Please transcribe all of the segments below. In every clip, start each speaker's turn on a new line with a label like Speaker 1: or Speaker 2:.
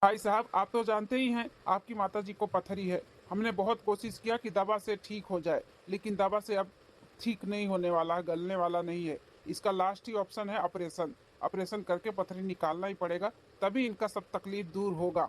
Speaker 1: भाई साहब, आप तो जानते ही हैं आपकी माताजी को पथरी है। हमने बहुत कोशिश किया कि दवा से ठीक हो जाए, लेकिन दवा से अब ठीक नहीं होने वाला है, गलने वाला नहीं है। इसका लास्ट ही ऑप्शन है ऑपरेशन। ऑपरेशन करके पथरी निकालना ही पड़ेगा, तभी इनका सब तकलीफ दूर होगा।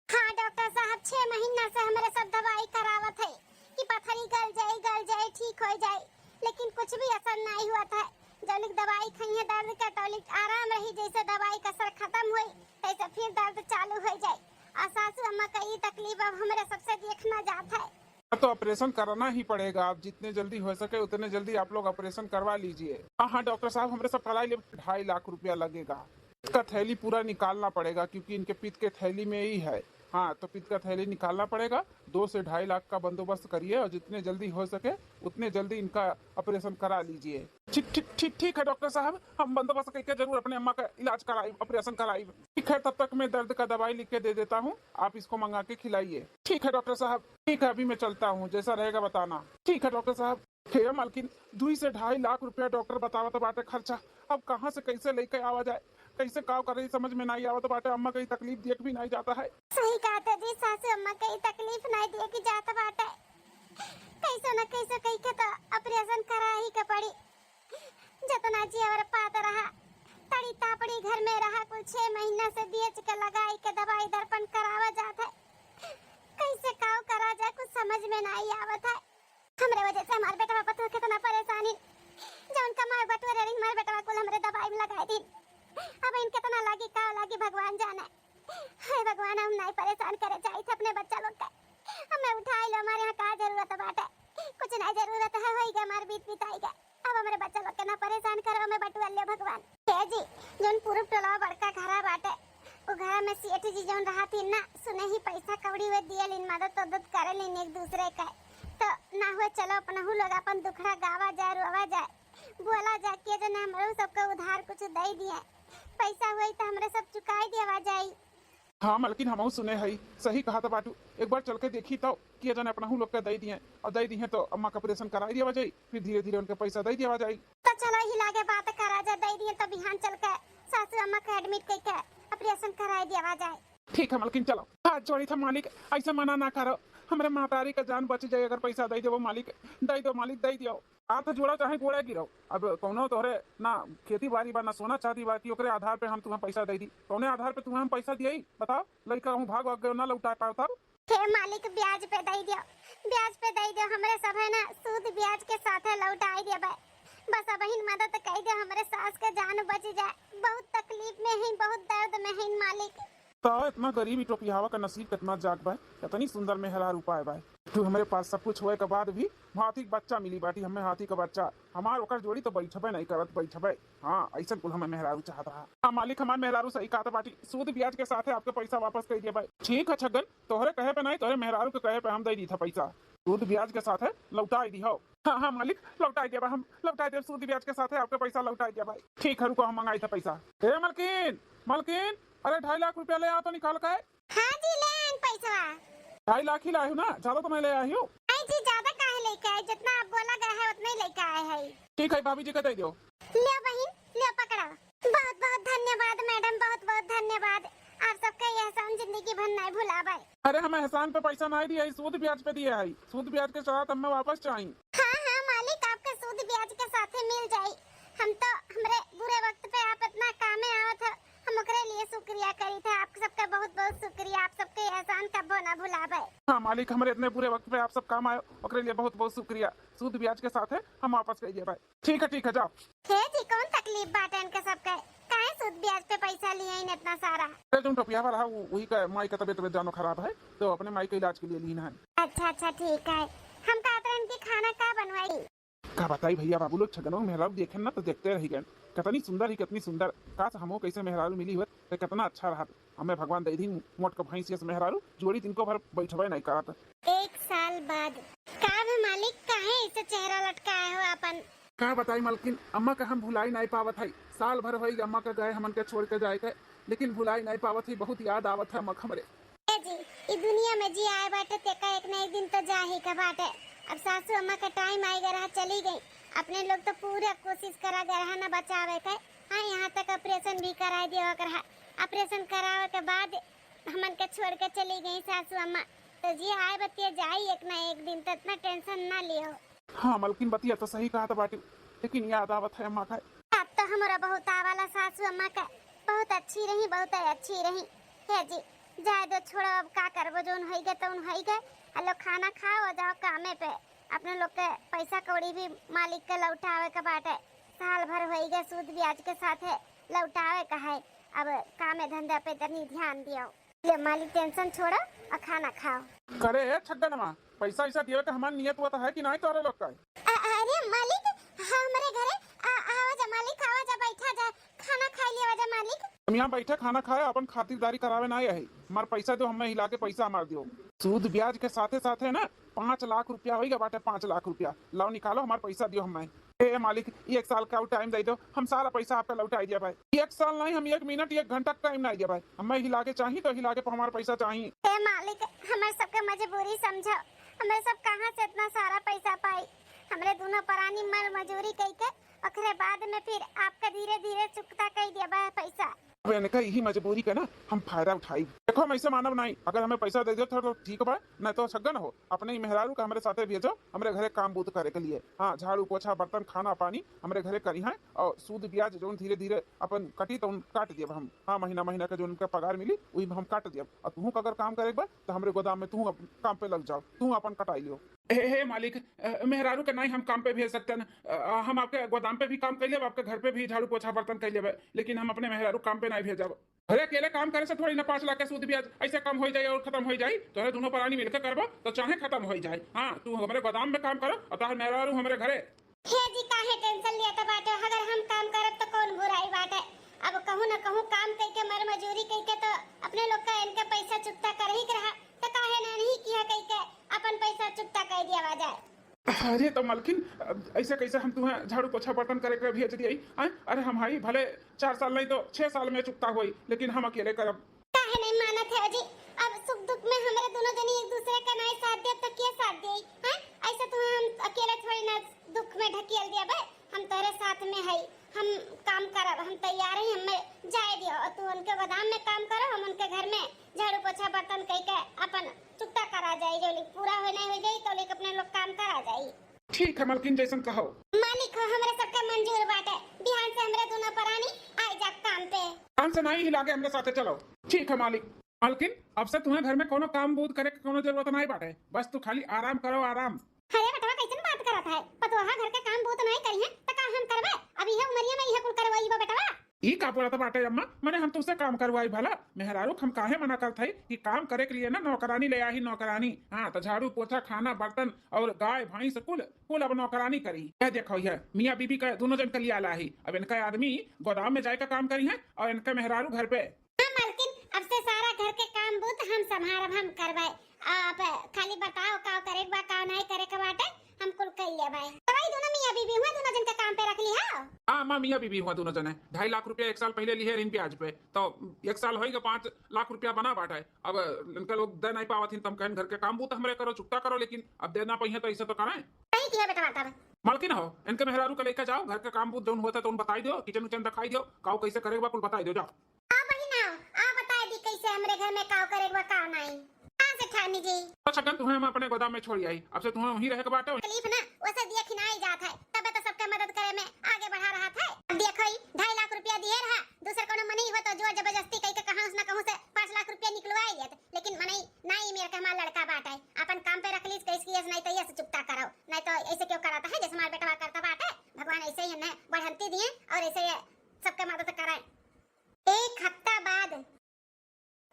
Speaker 2: हाँ डॉक्टर साहब, 6 महीना से हमारे सब दवाई करावत है कि पथरी गल जाए ठीक हो जाए, लेकिन कुछ भी असर नहीं हुआ था। जब दवाई खाई है दर्द का टॉनिक आराम रही, जैसे दवाई का असर खत्म हुई तैसे फिर दर्द चालू हो जाए। और सासू अम्मा का ये तकलीफ अब हमारे सबसे देखना जाता है।
Speaker 1: तो ऑपरेशन कराना ही पड़ेगा। आप जितने जल्दी हो सके उतने जल्दी आप लोग ऑपरेशन करवा लीजिए। हाँ हाँ डॉक्टर साहब, हमारे सब कराई ले 2.5 लाख रुपया लगेगा। इसका थैली पूरा निकालना पड़ेगा क्योंकि इनके पित्त के थैली में ही है। हाँ, तो पित्त का थैली निकालना पड़ेगा। 2 से 2.5 लाख का बंदोबस्त करिए और जितने जल्दी हो सके उतने जल्दी इनका ऑपरेशन करा लीजिए। ठीक ठीक ठीक ठीक है डॉक्टर साहब, हम बंदोबस्त करके जरूर अपने अम्मा का इलाज कराई, ऑपरेशन कराई। ठीक है, तब तक मैं दर्द का दवाई लिख के दे देता हूँ, आप इसको मंगा के खिलाइए। ठीक है डॉक्टर साहब, ठीक है, अभी मैं चलता हूँ, जैसा रहेगा बताना। ठीक है डॉक्टर साहब। हे मालकिन, 2 से 2.5 लाख रुपया डॉक्टर बतावत बाटे खर्चा। अब कहाँ से कैसे लेके आवा जाए, कैसे काव करे समझ में नहीं आवत बाटे। अम्मा की तकलीफ देख भी नहीं जाता है।
Speaker 2: सही कहते जी, सासू अम्मा का तकलीफ नहीं दिए कि जाता बाटे। कैसे न कैसे कही के तो ऑपरेशन करा ही के पड़ी। जतना जी और पात रहा तड़ी तापड़ी घर में रहा, कुल 6 महीना से बेच के लगाई के दवाई दर्पण करावा जाता है। कैसे काव करा जाए कुछ समझ में नहीं आवत है। हमरे वजह से हमारे बेटा पतो कितना परेशानी, जौन कमाए बटोरे रही हमारे बेटा कुल हमरे दवाई में लगाई दी। अब इन कितना लागी का लागी भगवान जाने। हाय भगवान, हम नहीं परेशान करे चाहिए थे अपने बच्चा लोग का। हमें उठाई लो, हमारे यहाँ का जरूरत बाटे, कुछ नहीं जरूरत है, होइगा हमार बीत बिताएगा। अब हमारे बच्चा लोग के ना परेशान करो, हमें बटुआ ले भगवान। हे जी, जोन पूरब टोला बड़का घरा बाटे, वो घर में सेठ जी जोन रहा थी ना, सुने ही पैसा कौड़ी वे दियल इन मदद करे लेन एक दूसरे का। तो ना हुए चलो अपना हु लोग अपन दुखड़ा गावा जाए रोवा जाए, बोला जाए के जन हमरो सबको उधार कुछ दे दिए, पैसा हुई तो हमरे सब चुकाई देवा जाई।
Speaker 1: हाँ मालकिन, हम सुने है, सही कहा था बाटू। एक बार चल के देखी तो किया जाने अपना लोग का दे दिए, और दे दिए तो अम्मा का ऑपरेशन करा दिया जाए, फिर धीरे धीरे उनके पैसा दे दिया जाए।
Speaker 2: तो चलो ही लागे बात करा जा, दे दिए तो बिहान चल के सासू अम्मा का एडमिट करके ऑपरेशन कराई देवा जाए।
Speaker 1: ठीक है मालकिन, चलो। हाथ जोड़ी था मालिक, ऐसा मना ना करो। हमारे मातारी का जान बच जाए अगर पैसा दे दो मालिक। दे दो मालिक, दे दियो। हाथ जोड़ा चाहे गोड़ा गिरो। अब कौनो तोहरे ना खेती बाड़ी बा ना सोना चांदी बा कि ओकरे आधार पे हम तुम्हें पैसा दे दी। कौने आधार पे तुम्हें हम पैसा दिए बताओ? लड़का हूँ, भाग भाग ना लौटा पाओ तब।
Speaker 2: हे मालिक, ब्याज पे दे दियो, ब्याज पे दे दियो, हमरे सब है ना सूद ब्याज के साथ लौटाई देबे। बस अब ही मदद कर दे, हमरे सास के जान बच जाए। बहुत तकलीफ में है, बहुत दर्द में है मालिक।
Speaker 1: तो इतना गरीबी टोपियावा का नसीब कितना जाग भाई, कितनी सुंदर मेहरार उपाय भाई। तू हमारे पास सब कुछ होए के बाद भी हाथी का बच्चा मिली बाटी, हमें हाथी का बच्चा हमार ओकर जोड़ी तो बैठबे नहीं करत, बैठबे। हाँ, ऐसा कुल हमें मेहरारू चाहत रहा। हाँ मालिक, हमार मेहरारू सही कहा था बाटी, सूद ब्याज के साथ है आपके पैसा वापस कर दिया भाई। ठीक है छगन, तोहरे कहे पे नहीं, तोहरे मेहरारू के कहे पे हम दे दी था पैसा। सूद ब्याज के साथ है, लौटा दी हो। हाँ हाँ मालिक, लौटा दिया भाई, हम लौटा दिया, सूद ब्याज के साथ है आपका पैसा लौटा दिया भाई। ठीक है, रुको, हम मंगाई था पैसा। ए मालकिन, मालकिन, अरे 2.5 लाख रुपया ले आ तो निकाल के।
Speaker 2: हाँ जी, ले आइन पैसा।
Speaker 1: 2.5 लाख ही लाए हो ना, ज्यादा तो मैं ले आई हूँ।
Speaker 2: नहीं जी, ज्यादा काहे लेके आए, जितना आप बोला गया है उतना ही लेके आए हैं।
Speaker 1: ठीक है, भाभी जी का दे दो।
Speaker 2: ले बहन, ले पकड़ो। बहुत बहुत धन्यवाद मैडम, बहुत बहुत धन्यवाद। आप सबका ये एहसान जिंदगी भर नहीं भुलावे।
Speaker 1: अरे हमें एहसान पे पैसा नहीं दिया है, सूद ब्याज पे दिया है। सूद ब्याज के साथ हमें वापस चाहिए।
Speaker 2: हाँ हाँ मालिक, आपका सूद ब्याज के साथ ही मिल जाये। हम तो हमरे बुरे वक्त पे आप इतना कामे आवत है, हम ओकरे लिए शुक्रिया करी थे। आप सबका बहुत बहुत शुक्रिया, आप सबके एहसान कबो ना भुलावे।
Speaker 1: हाँ मालिक, हमारे इतने बुरे वक्त पे आप सब काम आए, ओकरे लिए बहुत बहुत शुक्रिया। सूद ब्याज के साथ है, हम वापस कर दिए भाई। ठीक है, जाओ।
Speaker 2: हे जी, कौन तकलीफ बाटे इनके सबके, काहे सूद ब्याज पे पैसा लिए इन इतना सारा?
Speaker 1: अरे जो टोपिया वाला है वही का माई का तबियत जानो खराब है, तो अपने माई के इलाज के लिए लीना है।
Speaker 2: अच्छा ठीक है। हम कहते हैं इनकी खाना का बनवाई?
Speaker 1: का बताई भैया, बाबू लोग छगनों मेहरारू देखे ना तो देखते रह गए। कितनी सुंदर ही, कितनी सुंदर। काश हमो कैसे मेहरारू मिली हुई तो कितना अच्छा रहा। हमें भगवान दे दी मोट का भैंस से मेहरारू, जोड़ी तिनको भर बैठबे नहीं करत।
Speaker 2: 1 साल बाद का मालिक, काहे ऐसे चेहरा लटकाए हो अपन?
Speaker 1: का बताई मालकिन, अम्मा का हम भुलाई नहीं पावत है। साल भर हो अम्मा का गए हमन के छोड़ के जाए के, लेकिन भुलाई नहीं पावत है। बहुत याद आवत है अम्मा हमरे।
Speaker 2: जी, इस दुनिया में जी आए बाटे तेका एक न एक दिन तो जा ही का बाटे। अब सासू अम्मा का टाइम आई गया, चली गई। अपने लोग तो पूरा कोशिश करा गया ना बचावे के। हाँ, यहाँ तक ऑपरेशन भी करा दिया कर। ऑपरेशन करावे के बाद हमन के छोड़ के चली गई सासू अम्मा, तो जी आए बतिया जाई एक ना एक दिन, तो इतना टेंशन ना लियो।
Speaker 1: हाँ मलकिन बतिया तो सही कहा था बाटी, लेकिन याद आवत है अम्मा का।
Speaker 2: अब तो हमारा बहुत आवाला सासू अम्मा का बहुत अच्छी रही, बहुत अच्छी रही है जी। जाए दो, छोड़ो, अब का करबो, जोन होई गए तो उन होई गए। हेलो, खाना खाओ और जाओ कामे पे। अपने लोग के पैसा कौड़ी भी मालिक के लौटावे का बाटे, साल भर होई गए सूद ब्याज के साथ है लौटावे का है। अब कामे धंधा पे तनी ध्यान दियो। ले मालिक, टेंशन छोड़ो और खाना खाओ।
Speaker 1: करे है छगनमा, पैसा ऐसा दिए का हमार नियत हुआ है कि नहीं तोरे लोग का?
Speaker 2: अरे मालिक, हमारे घरे आवा जा मालिक, आवा जा, बैठा जा, खाना खा लिया जा मालिक।
Speaker 1: हम यहाँ बैठे खाना खाए, अपन खातिरदारी करावे ना है। हमार पैसा दो, हमें हिला के पैसा हमार दियो। सूद ब्याज के साथे साथे ना 5 लाख रुपया होगा बाटे, 5 लाख रुपया लाओ, निकालो हमार पैसा दियो हमें। ए मालिक, 1 साल का टाइम दे दो, हम सारा पैसा आपका लौटा दिया भाई। 1 साल नहीं, हम 1 मिनट 1 घंटा टाइम नहीं दिया भाई। हमें हिला के चाहिए तो हिला के हमारा पैसा चाहिए।
Speaker 2: ए मालिक, हमारे सबके मजबूरी समझो, हमें सब कहाँ से इतना सारा पैसा पाई। हमरे दोनों परानी मर मजूरी कई के ओकरे बाद में फिर आपका धीरे धीरे चुकता कर दिया बा पैसा।
Speaker 1: अब इनका यही मजबूरी का ना हम फायदा उठाई। देखो हम ऐसे मानव नहीं, अगर हमें पैसा दे दो तो ठीक बा, नहीं तो छगन हो अपने ही मेहरारू का हमारे साथे भेजो, हमारे घरे काम बूत करे के लिए। हाँ, झाड़ू पोछा बर्तन खाना पानी हमारे घरे करी है, और सूद ब्याज जो धीरे धीरे अपन कटी तो काट दिए हम। हाँ, महीना महीना का जो उनका पगार मिली वही हम काट दिए। और तू अगर काम करे तो हमारे गोदाम में तू काम पे लग जाओ, तू अपन कटाई लियो। हे मालिक, मेहरारू के नहीं हम काम पे भेज सकते हैं। हम आपके गोदाम पे भी काम कर लेब, आपके घर पे भी झाड़ू पोछा बर्तन कर लेब, लेकिन हम अपने मेहरारू काम पे नहीं भेजब। अरे अकेले काम करे से थोड़ी ना 5 लाख के सूद ब्याज ऐसे कम हो जाए और खत्म हो जाए। तो दोनों प्राणी मिलकर करबो तो चाहे खत्म हो जाए। हाँ, तू हमारे गोदाम में काम करो और तार मेहरारू हमारे घरे।
Speaker 2: हे जी, काहे टेंशन लिया बाटे, अगर हम काम करब तो कौन बुराई बाटे। अब कहूँ ना कहूँ काम करके मर मजूरी करके तो अपने लोग का इनका पैसा चुकता कर ही रहा, तो काहे ना नहीं किया करके अपन पैसा चुकता कर दिया जाए।
Speaker 1: अरे तो मलकिन, ऐसे कैसे हम तुम्हें झाड़ू पोछा बर्तन करे के भेज दिए? अरे हम हाई भले 4 साल नहीं तो 6 साल में चुकता हुई, लेकिन हम अकेले करब।
Speaker 2: काहे नहीं मानत है जी? अब सुख दुख में हमारे दोनों जनी एक दूसरे का नहीं साथ दे तो क्या साथ दे? हैं, ऐसे तो हम अकेले थोड़ी ना दुख में ढकेल दिया बे। हम तेरे साथ में है, हम काम करब, हम तैयार हैं, हमें जाए दियो और तू उनके गोदाम में काम करो, हम उनके घर में झाड़ू पोछा बर्तन कई के अपन चुकता करा जाए। जो पूरा हो नहीं हो जाए तो लेके अपने लोग काम करा जाए।
Speaker 1: ठीक है मलकिन, जैसन कहो।
Speaker 2: मालिक हो हमारे सबका मंजूर बाटे, बिहान से हमारे दोनों परानी आए जा काम पे।
Speaker 1: काम से नहीं हिला के हमारे साथे चलो। ठीक है मालिक। मलकिन, अब से तुम्हें घर में कोनो काम बूद करे के कोनो जरूरत नहीं बाटे, बस तू खाली आराम करो, आराम।
Speaker 2: अरे बटवा, कैसन बात करत है? पतोहा घर के काम बहुत नहीं करी है त का हम करबे? अभी है उमरिया में यह कुल करवाई बा बटवा।
Speaker 1: ई का बोला था बाटे अम्मा, मैंने हम तुमसे काम करवाई भला। मेहरारू हम काहे मना करते हैं कि काम करे के लिए ना नौकरानी ले आई, नौकरानी। हाँ, तो झाड़ू पोछा खाना बर्तन और गाय भैंस कुल कुल अब नौकरानी करी। यह देखो, यह मियाँ बीबी का दोनों जन के लिए आला ही। अब इनका आदमी गोदाम में जाए का काम करी है और इनका मेहरारू घर पे।
Speaker 2: हाँ मालकिन, अब से सारा घर के काम बहुत हम संभारब, हम करवाए। आप खाली बताओ का करे बा, का नहीं करे के बाटे, हम कुल कर ले भाई। तवाई दोनों मियाँ बीबी हुआ, दोनों जन के काम पे रख ली है।
Speaker 1: हाँ, माँ मियाँ बीबी हुआ दोनों जने 2.5 लाख रुपया 1 साल पहले लिए ऋण ब्याज पे, तो 1 साल होएगा 5 लाख रुपया बना बाटा है। अब इनका लोग दे नहीं पावत हिन, तम कहन घर के काम बूत हमरे करो, चुकता करो, लेकिन अब देना पहिए तो ऐसे तो कराए
Speaker 2: नहीं किया बेटा तब।
Speaker 1: मालकिन हो, इनके मेहरारू का लेकर जाओ, घर का काम बूत जोन होता तो उन बताई दो, किचन उचन दिखाई दो, काऊ कैसे करेगा कुल बताई दो, जाओ।
Speaker 2: आ बहिना, आ बताए दी कैसे हमरे घर में काव करेगा का नहीं। कहां से ठानी जी?
Speaker 1: अच्छा गन तुम्हें हम अपने गोदाम में छोड़ी आई, अब से तुम्हें वहीं रह के बाटे।
Speaker 2: तकलीफ ना वैसे दिया खिनाई जात है, तबे तो सबके मदद करे में आगे बढ़ा रहा था। अब देखो 2.5 लाख रुपया दिए रहा, दूसरे कोनो मनी हो तो जोर जबरदस्ती कई के कहां से ना कहूं से 5 लाख रुपया निकलवाई लेत, लेकिन मनी नहीं, मेरे का हमारा लड़का बाटे अपन काम पे रख लीस, कैसे किए नहीं तो ये से चुकता करो, नहीं तो ऐसे क्यों कराता है जैसे हमारा बेटा करता बाटे। भगवान ऐसे ही हमें बढ़ंती दिए और ऐसे सबके मदद कराए। 1 हफ्ता बाद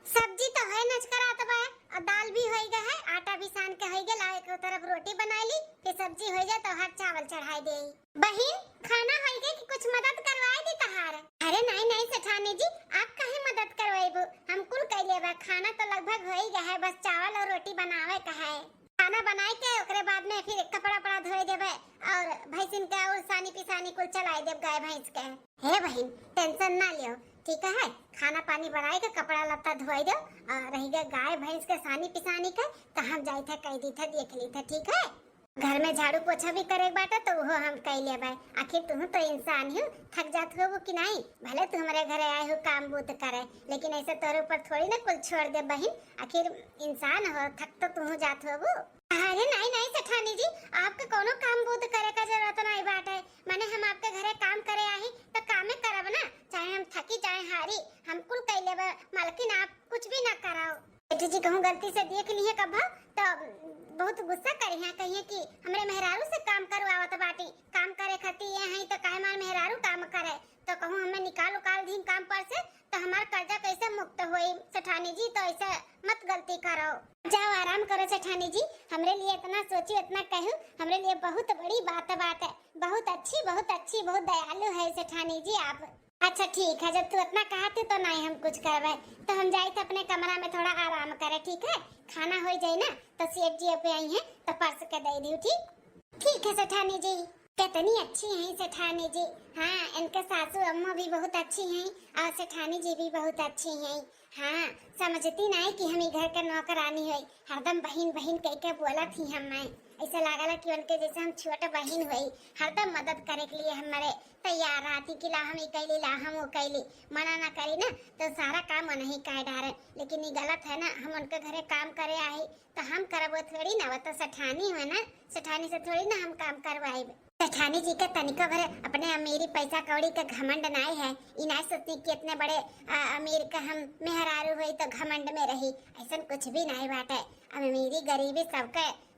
Speaker 2: सब्जी तो है नच करात बा और दाल भी होई गए है, आटा भी सान के होई गए, लाए एक तरफ रोटी बना ली, फिर सब्जी हो जाए तो हर चावल चढ़ाई दे। बहन, खाना होई गए कि कुछ मदद करवाई दी तहार? अरे नहीं नहीं सेठानी जी, आप काहे मदद करवाइबो, हम कुल कर लेबा। खाना तो लगभग होई गए है, बस चावल और रोटी बनावे का है। खाना बनाए के ओकरे बाद में फिर कपड़ा पड़ा धोए देबे और भैंसिन का और सानी पिसानी कुल चलाए देब गाय भैंस के। हे बहन, टेंशन ना लियो, ठीक है? खाना पानी बनाए के कपड़ा लत्ता धोए दो और रही गए गाय भैंस के सानी पिसानी के, तो हम जाई थे कह दी थे देख ली थे, ठीक है? घर में झाड़ू पोछा भी करे बाटा तो वो हम कह ले भाई। आखिर तुम तो इंसान हो, थक जात हो वो कि नहीं? भले तू हमारे घर आए हो काम बूत करे, लेकिन ऐसे तोरे ऊपर थोड़ी ना कुल छोड़ दे बहन। आखिर इंसान हो, थक तो तुम जात हो वो। अरे नहीं नहीं सेठानी जी, आपके कोनो काम बूत करे का जरूरत नहीं बाटे। माने हम आपके घरे काम करे आई तो कामे करब ना, चाहे हम थकी चाहे हारी, हम कुल कह लेब। मालकिन आप कुछ भी ना कराओ। बेटी जी कहूँ गलती से देख लिए कब तो बहुत गुस्सा करी है, कहिए कि हमरे मेहरारू से काम करवावत बाटी। काम करे खातिर ये है तो काहे मार मेहरारू काम करे, तो कहूँ हमें निकाल उकाल दी काम पर से तो हमार कर्जा कैसे मुक्त होई। सेठानी जी तो ऐसे मत गलती करो, जाओ आराम करो सेठानी जी। हमरे लिए इतना सोची इतना कहूँ, हमरे लिए बहुत बड़ी बात है। बहुत अच्छी बहुत दयालु है सेठानी जी आप। अच्छा ठीक है, जब तू इतना कहते तो नहीं हम कुछ करवे, तो हम जाए तो अपने कमरा में थोड़ा आराम करे, ठीक है? खाना हो जाए ना तो सेठ जी पे आई हैं तो परस के दे दी, ठीक है सेठानी जी। कितनी अच्छी हैं सेठानी जी। हाँ, इनके सासू अम्मा भी बहुत अच्छी हैं और सेठानी जी भी बहुत अच्छी हैं। हाँ, समझती नहीं कि हम घर के नौकरानी हुई, हरदम बहन बहन कह के बोला थी हमें। ऐसा लागला कि उनके जैसे हम छोटे बहन हुई, हरदम मदद करे के लिए हमारे तैयार रहती कि ला हम कैली ला हम वो कैली। मना ना करी ना तो सारा काम नहीं कह डारे, लेकिन ये गलत है ना। हम उनके घरे काम करे आई तो हम करबो थोड़ी ना, वो तो सेठानी है ना, सेठानी से थोड़ी ना हम काम करवाए। सेठानी जी के तनिका भर अपने अमीरी पैसा कौड़ी का घमंड नहीं है। ई नहीं सोचती कि इतने बड़े अमीर का हम मेहरारू हुई तो घमंड में रही, ऐसा कुछ भी नहीं बाटे। अमीरी गरीबी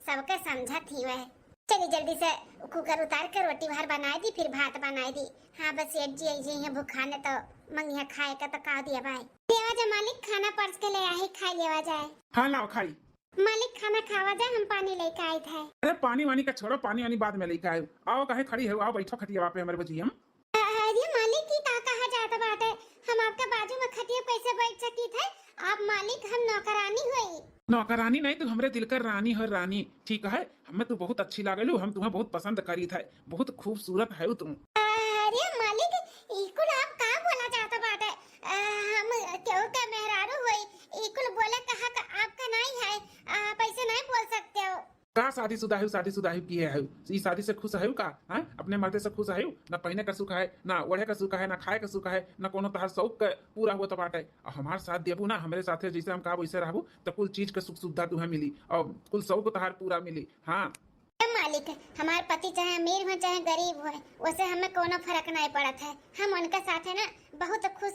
Speaker 2: सबके समझा थी वह। चलिए जल्दी से कुकर उतार कर रोटी बाहर बनाई दी, फिर भात बनाई दी। हाँ बस सेठ जी आई जी भूखाने तो मंगिया खाए का तो कहा दिया भाई। लेवा जा मालिक, खाना परस के ले आए, खाई लेवा जाए।
Speaker 1: हाँ लाओ खाई।
Speaker 2: मालिक खाना खावा जाए, हम पानी लेके आए थे।
Speaker 1: अरे पानी वानी का छोड़ो, पानी वानी बाद में लेके आयो। आओ कहे खड़ी है, आओ बैठो खटिया पे हमारे बजी हम।
Speaker 2: अरे मालिक की कहा जाता बात है, हम आपके बाजू में खटिया कैसे बैठ सकी थे? आप मालिक, हम नौकरानी हुई।
Speaker 1: नौकरानी नहीं, तू हमरे दिल कर रानी है रानी, ठीक है? हमें तू बहुत अच्छी लागलू, हम तुम्हें बहुत पसंद करी थे, बहुत खूबसूरत है तुम।
Speaker 2: अरे मालिक, इकुल आप का बोला जाता बात है? हम क्यों का मेहरारू हुई, इकुल बोले कहा का आपका नहीं है, आप ऐसे नहीं बोल सकते हो।
Speaker 1: का शादीशुदा है किए है? इस शादी से खुश है का? हाँ, अपने मर्दे से खुश है? ना पहने का सुख है, ना ओढ़े का सुख है, ना खाए का सुख है, ना कोनो तहार शौक का पूरा हुआ तो बाटे। और हमारे साथ देबू ना, हमारे साथे जैसे हम कहब वैसे रहबू तो कुल चीज के सुख सुविधा तुम्हें मिली और कुल शौक तहार पूरा मिली। हाँ
Speaker 2: मालिक, हमारे पति चाहे अमीर हो चाहे गरीब हो, उसे हमें कोनो फर्क नहीं पड़ता है। हम उनके साथ है ना बहुत खुश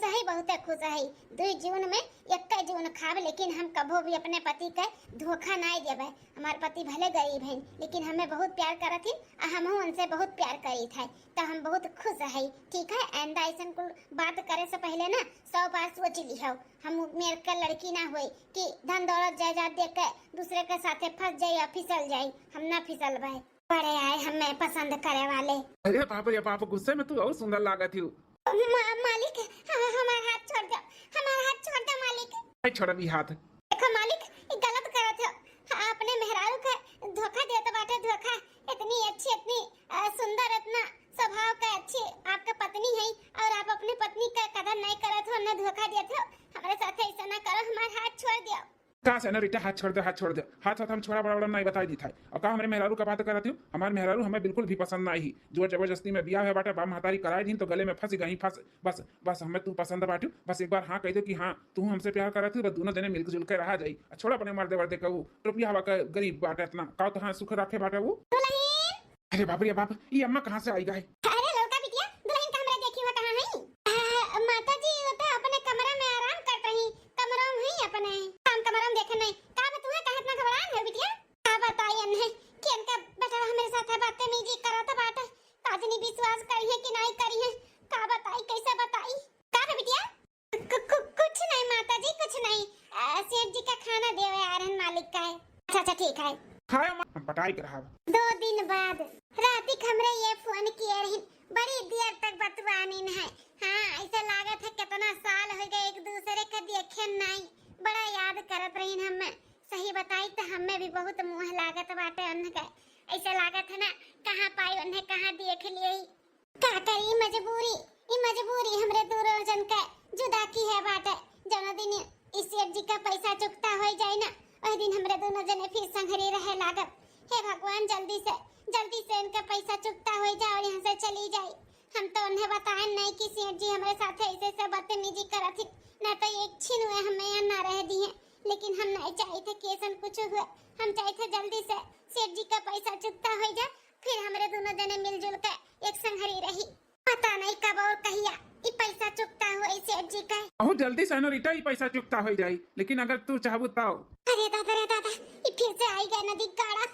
Speaker 2: है। दो जीवन में एक का जीवन खाब, लेकिन हम कभो भी अपने पति के धोखा नहीं देवे। हमारे पति भले गरीब हैं लेकिन हमें बहुत प्यार करत हैं, हम उनसे बहुत प्यार करी थे, तो हम बहुत खुश है। ठीक है, आइंदा ऐसा कुल बात करे से पहले ना 100 बार सोच लिहो। हम मेरे का लड़की ना हुई कि धन दौलत जायदाद देख के दूसरे के साथे फंस जाए या फिसल जाए। हम ना फिसल भाई, बड़े आए हमें पसंद करे वाले।
Speaker 1: अरे बाप, गुस्से में तू और सुंदर लागत हो।
Speaker 2: मालिक, हमारा हाथ छोड़ दो मालिक।
Speaker 1: छोड़ भी हाथ।
Speaker 2: देखो मालिक, ये गलत करत हो, अपने मेहरारू का धोखा देते बाटे। धोखा, इतनी अच्छी इतनी सुंदर, इतना स्वभाव का अच्छी आपका पत्नी है और आप अपनी पत्नी का कदर नहीं करत हो, न धोखा देते हो। हमारे साथ ऐसा ना करो, हमारा हाथ छोड़ दियो।
Speaker 1: कहा से ना बेटा, हाथ छोड़ दे। हाथ हम छोड़ा बड़ा नहीं बताई दी था। और कहा हमारे मेहरारू का बात कर रही हूँ, हमारे मेहरारू हमें बिल्कुल भी पसंद नहीं। जो जबरदस्ती में बिया है बाटा, बाप महतारी कराई दी तो गले में फंस गई। बस हमें तू पसंद बाटू। बस एक बार हाँ कह दो कि हाँ तू हमसे प्यार कर रही थी, बस दोनों जने मिलकर जुल कर रहा जाई। छोड़ा अपने मर्दे वर्दे का वो रुपया हवा का गरीब बाटा, इतना का तो हाँ सुख रखे बाटा वो। अरे बाप रे बाप, ये अम्मा कहाँ से आई गए?
Speaker 2: ठीक है,
Speaker 1: खाए अम्मा पटाई कर रहा।
Speaker 2: 2 दिन बाद रातिक हमरे ये फोन किए रही, बड़ी देर तक बतवानी है। हाँ, ऐसा लागत है कितना साल हो गए एक दूसरे के देखे नहीं, बड़ा याद करत रही हमें। सही बताई तो हमें भी बहुत मुँह लागत बाटे उनके। ऐसा लागत है ना कहाँ पाई उन्हें, कहाँ देख लिए। का करी मजबूरी हमरे दूर जन के जुदा की है बाटे। जनो दिन इस सेठ जी का पैसा चुकता हो जाए ना, वही दिन हमरे दोनों जने फिर संघरी रहे लागत। हे भगवान जल्दी से इनका पैसा चुकता हो जाए और यहाँ से चली जाए। हम तो उन्हें बताए नहीं कि सेठ जी हमारे साथ ऐसे ऐसे बदतमीजी करा थी, न तो एक छीन हुए हमें यहाँ ना रह दिए, लेकिन हम नहीं चाहे थे कि ऐसा कुछ हुआ। हम चाहे थे जल्दी से सेठ जी का पैसा चुकता हो जाए, फिर हमारे दोनों जने मिलजुल कर एक संगरी रही। पता नहीं कब और कहिया ये पैसा चुकता हो सेठ जी का।
Speaker 1: बहुत जल्दी से रीटा ही पैसा चुकता हो जाए, लेकिन अगर तू चाहबू तो।
Speaker 2: अरे दादा ये फिर से आई गया नदी गाड़ा।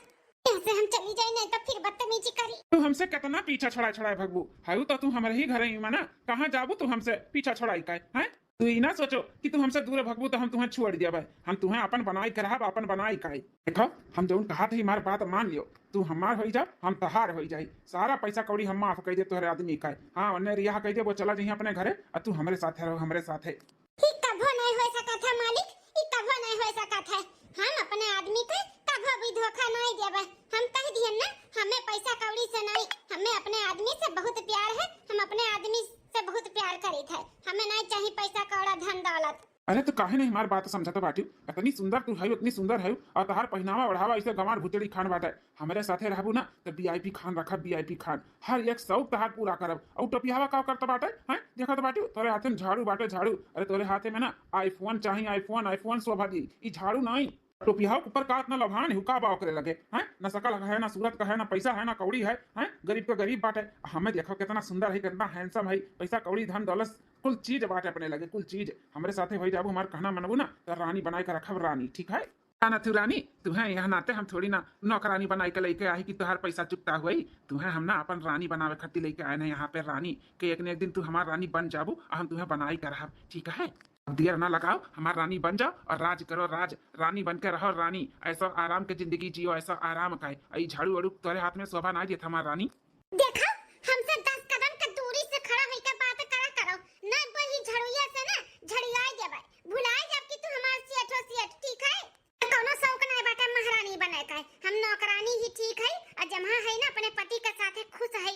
Speaker 2: ऐसे हम चली जाए नहीं तो फिर बदतमीजी करी।
Speaker 1: तू हमसे कितना पीछा छुड़ाए भगबू है तो तू हमारे ही घर ही माना, कहाँ जाबू तू हमसे पीछा छुड़ाई का है? तू ही ना सोचो कि तू हमसे दूर भगबू तो हम तुम्हें छोड़ दिया भाई। हम तुम्हें अपन बनाई कर अपन बनाई का। देखो हम जो कहा थे हमारे बात मान लियो, तू हमार हो जा हम तहार हो जाए, सारा पैसा कौड़ी हम माफ कर दे तोहरे आदमी का। हाँ उन्हें रिहा कह दे वो चला जाइए अपने घरे और तू हमारे साथ रहो हमारे साथ है।
Speaker 2: कभो नहीं हो सका था मालिक, ये कभो नहीं हो सका था। हम अपने आदमी का कभो भी धोखा नहीं देबे। हम कह दिए ना हमें पैसा कौड़ी से नहीं, हमें अपने आदमी से बहुत प्यार है। हम अपने आदमी से बहुत प्यार करी थे, हमें नहीं चाहिए पैसा कौड़ा धन दौलत।
Speaker 1: अरे तू काहे नहीं हमारी बात समझता बाटी? इतनी सुंदर तू है, इतनी सुंदर है और तहार पहनावा ओढ़ावा ऐसे गंवार भुचड़ी खान बाटे। हमारे साथे रहबू ना तो वीआईपी खान रखा, वीआईपी खान हर एक शौक तहार पूरा करब। और टपियावा का करता बाटे हैं? देखा तो बाटी तोरे हाथे में झाड़ू बाटे, झाड़ू। अरे तोरे हाथे में ना आईफोन चाहिए, आईफोन शोभा दी, ई झाड़ू नहीं। टोपिया ऊपर का इतना लभान है, का बाव करे लगे हैं? ना शकल है, ना सूरत का है, ना पैसा है, ना कौड़ी है, हैं? गरीब का गरीब बाटे। हमें देखो कितना सुंदर है, कितना हैंडसम है, पैसा कौड़ी धन दौलत कुल चीज बाटे अपने लगे, कुल चीज। हमारे साथे हो जाबू, हमारे कहना मनबू ना तो रानी बनाए कर रखब, रानी ठीक है ना? तू रानी तुम्हें यहाँ नाते हम थोड़ी ना नौकरानी बनाई के लेके आई कि तुहार पैसा चुकता हुई। तुम्हें हम ना अपन रानी बनावे खातिर लेके आए ना यहाँ पे रानी के एक न एक दिन तू हमार रानी बन जाबू और हम तुम्हें बनाई कर रहा, ठीक है? देर ना लगाओ, हमार रानी बन जाओ और राज करो, राज रानी बन के रहो रानी। ऐसा आराम के जिंदगी जियो, ऐसा आराम का। आई झाड़ू वाड़ू तुम्हारे हाथ में शोभा ना देता हमार रानी।
Speaker 2: देखो हमसे 10 कदम की दूरी से खड़ा होकर बात करा करो ना, वही झड़ुया से ना झड़ियाई देबे, भुलाए जब कि तू हमार सेठ हो सेठ, ठीक है? कोनो शौक नहीं बाटा महारानी बने का, हम नौकरानी ही ठीक है। और जमा है ना अपने पति के साथ खुश है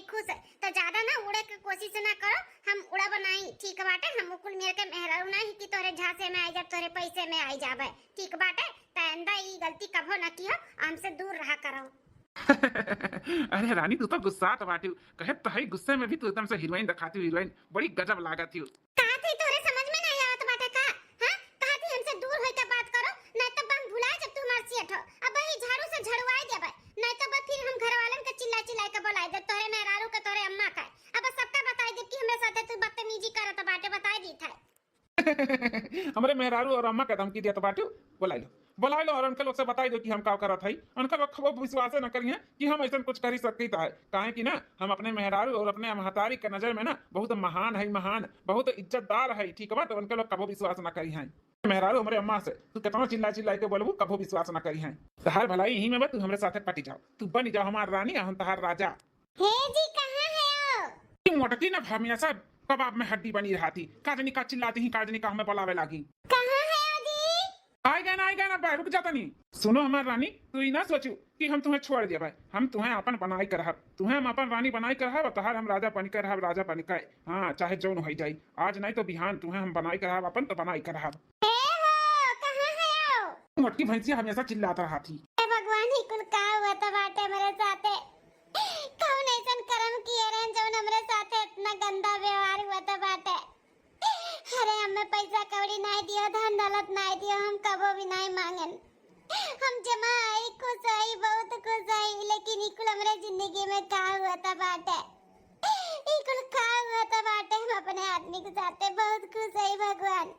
Speaker 2: तो ज्यादा ना उड़े की कोशिश ना करो, हम उड़ा बनाई ठीक बाटे। हम कुल मेरे के मेहरारू नहीं कि तोरे झांसे में आई जब तोरे पैसे में आई जाबे, ठीक बाटे? तंदा ई गलती कभो ना कियो, हमसे दूर रहा करो।
Speaker 1: अरे रानी तू तो गुस्सा तो बाटी कहे तो है, गुस्से में भी तू एकदम से हीरोइन दिखाती हूँ, हीरोइन बड़ी गजब लागत थी।
Speaker 2: कहा थी तोरे समझ में नहीं आवत बाटे का? हां कहा थी हमसे दूर होई के बात करो, नहीं तो बम भुला जब तू हमार सेठ हो। अब ही झाड़ू से झड़वाई देबे, नहीं तो बस फिर हम घर वालन के चिल्ला के बुलाए दे, तोरे मेहरारू के तोरे अम्मा का। अब सबका बताई दे कि हमरे साथे तू बदतमीजी करत बाटे, बताई दी था।
Speaker 1: हमारे मेहरारू और अम्मा का धमकी दिया तो बाटी बुला लो और उनके लोग से बताई दो कि हम का करत है। उनका लोग खबर विश्वास न करिए कि हम ऐसा कुछ कर ही सकती है, काहे कि ना हम अपने मेहरारू और अपने महतारी के नजर में ना बहुत महान है, महान बहुत इज्जतदार है, ठीक है? तो उनके लोग कभो विश्वास न करी है। मेहरारू हमारे अम्मा से तू कितना चिल्ला के बोलबू, कभो विश्वास न करी है। तहार भलाई यही में तू हमारे साथे पटी जाओ, तू बन जाओ हमार रानी और हम तहार राजा।
Speaker 2: हे जी कहां है ओ?
Speaker 1: मोटकी ना हमेशा कबाब में हड्डी बनी रहा थी, काजनी का चिल्लाती ही, काजनी का हमें बुलावे लागी।
Speaker 2: कहां है ओ जी?
Speaker 1: आएगा ना भाई, रुक जाता नहीं। सुनो हमार रानी, तू ही ना सोचू कि हम तुम्हें छोड़ दिया भाई। हम तुम्हें अपन बनाई कर रहब, तुम्हें हम अपन रानी बनाई कर रहब, तहार हम राजा बन कर रहब, राजा बन के। हाँ चाहे जौन हो जाए, आज नहीं तो बिहान तुम्हें हम बनाई कर रहब, अपन तो बनाई कर रहब।
Speaker 2: ए हो कहां है ओ?
Speaker 1: मोटकी भैंसिया हमेशा चिल्लाता रहा थी।
Speaker 2: हे भगवान ही कुल का हुआ था बाटे मेरे साथे, कौन ऐसन कर्म किए रहे जौन हमरे साथे इतना गंदा व्यवहार हुआ था बाटे। अरे हमें पैसा कौड़ी नहीं दियो, धन दौलत नहीं दियो, हम कबो भी नहीं मांगन। हम जमा आई खुश आई, बहुत खुश आई, लेकिन इकुल हमरे जिंदगी में का हुआ था बाटे, इकुल का हुआ था बाटे। हम अपने आदमी के साथे बहुत खुश आई भगवान,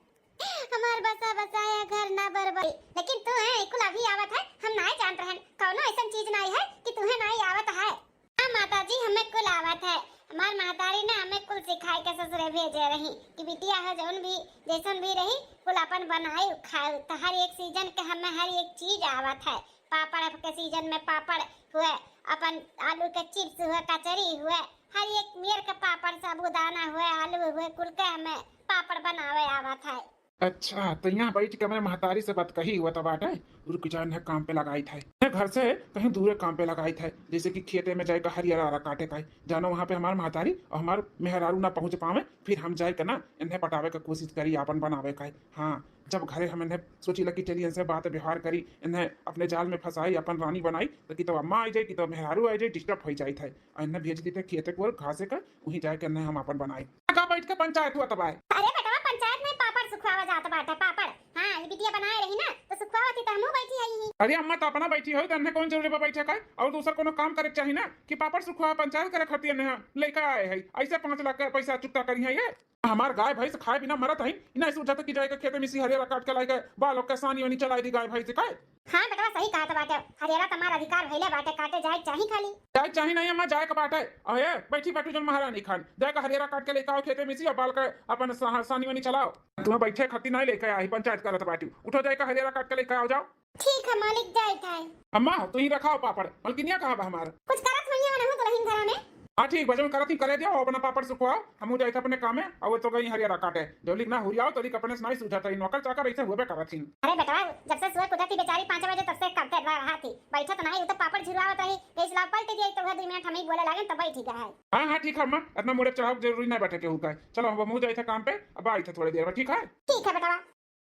Speaker 2: हमार बसा बसाया घर ना बर्बाद। लेकिन तू है इकुल अभी आवत है, हम नहीं जान रहन, कौनो ऐसा चीज नहीं है कि तुम्हें नहीं आवत है। हां माताजी हमें कुल आवत है, हमार महतारी ने हमें कुल सिखाई के ससुरे भेजे रही कि बिटिया है जौन भी जैसन भी रही कुल अपन बनाई खाए। तो हर एक सीजन के हमें हर एक चीज आवत है। पापड़ के सीजन में पापड़ हुए, अपन आलू के चिप्स हुए, कचरी हुए, हर एक मेर के पापड़, साबूदाना हुए, आलू हुए, कुल के हमें पापड़ बनावे आवत है।
Speaker 1: अच्छा तो यहाँ बैठ के मैंने महतारी से बात कही हुआ था बाटे, रुक जान है काम पे लगाई था। घर से कहीं दूर काम पे लगाई था, जैसे कि खेते में जाकर हरियारा काटे का जानो वहाँ पे हमार महतारी और हमार मेहरारू ना पहुंच पावे, फिर हम जाए के ना इन्हें पटावे का कोशिश करी, आपन बनावे का। हाँ, जब घरे हम इन्हें सोची लगी चली इनसे बात व्यवहार करी, इन्हें अपने जाल में फंसाई, अपन रानी बनाई, तो कि तो अम्मा आ जाए कि तो मेहरारू आ जाए, डिस्टर्ब हो जाए था। और इन्हें भेज दी थे खेते को घासे का, वहीं जाके इन्हें हम अपन बनाई। का बैठ के पंचायत हुआ तबाय।
Speaker 2: अरे बेटा पंचायत में पापड़ सुखवावा जाता बाटा पापड़। हाँ ये बिटिया बनाए रही ना तो सुखवावा थी, तो हमहू बैठी आई।
Speaker 1: अरे अम्मा तो अपना बैठी हो, तो इन्हें कौन जरूरी बैठे का और दूसरा कोनो काम करे चाहिए ना कि पापड़ सुखवा पंचायत करे खातिर इन्हें लेकर आए है। ऐसे 5 लाख का पैसा चुकता करी है ये। हमार गाय भैंस खाए बिना मरत है, इन्हें सोचा था कि जाएगा खेते में सी हरियारा काट के लाएगा, बालों के सानी वानी चलाई दी गाय भैंस का।
Speaker 2: हाँ बेटा सही कहा था बाटे, हरियारा तुम्हारा अधिकार भइले बाटे, काटे जाए चाही खाली।
Speaker 1: जाए चाहिए नहीं अम्मा, जाए का बाटे। अरे बैठी बैठी जन महारानी खान जाएगा हरियारा काट के लेकर आओ खेते में सी और बाल का अपन सानी वानी चलाओ। तुम्हें बैठे खातिर नहीं लेकर आई, पंचायत करत बाटी। उठो जाएगा हरियारा काट के लेकर आओ, जाओ।
Speaker 2: ठीक है मालिक जाए था।
Speaker 1: अम्मा तू ही रखाओ पापड़, मलकिनिया कहाँ बा हमार?
Speaker 2: कुछ करत नहीं है ना तो लहिन घरा में।
Speaker 1: हाँ ठीक बजन करत ही करे दियो, अपना पापड़ सुखवाओ, हम जाए थे अपने काम में। और तो गई हरियारा काटे जो लिखना हुरियाओ तो लिख अपने सुनाई सूझा था, नौकर चाकर ऐसे हुए करत थी।
Speaker 2: अरे बेटा जब से सुबह कुदरती बेचारी 5 बजे तब से करते रहा थी, बैठा तो नहीं, वो तो पापड़ झुरवावत रही, इस लाभ पलट दिया तो 2 मिनट हम ही बोले लगे तब बैठी गए।
Speaker 1: हाँ हाँ ठीक है अम्मा, इतना मोड़े चढ़ाओ जरूरी नहीं बैठे के हुआ है। चलो हम मुँह जाए थे काम पे, अब आई थे थोड़ी देर में। ठीक है
Speaker 2: ठीक है बेटा।